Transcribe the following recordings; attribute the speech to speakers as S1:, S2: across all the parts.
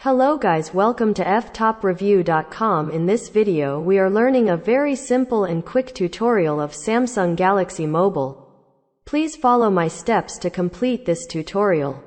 S1: Hello guys, welcome to Ftopreview.com. In this video we are learning a very simple and quick tutorial of Samsung Galaxy Mobile. Please follow my steps to complete this tutorial.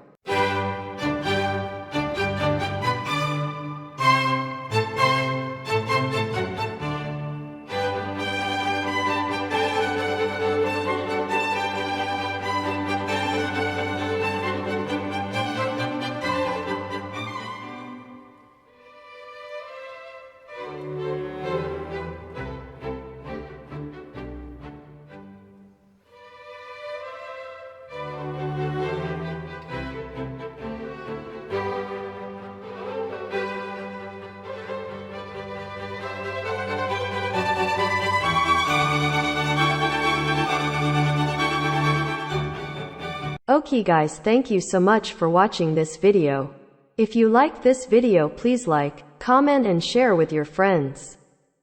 S1: Okay guys, thank you so much for watching this video. If you like this video, please like, comment and share with your friends.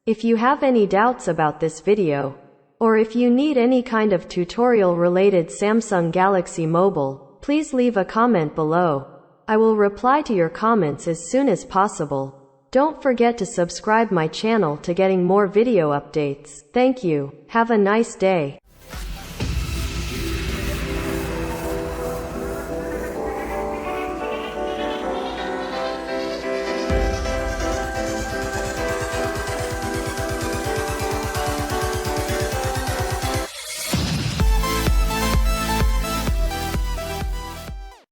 S1: If you have any doubts about this video, or if you need any kind of tutorial related Samsung Galaxy Mobile, please leave a comment below. I will reply to your comments as soon as possible. Don't forget to subscribe my channel to getting more video updates. Thank you. Have a nice day.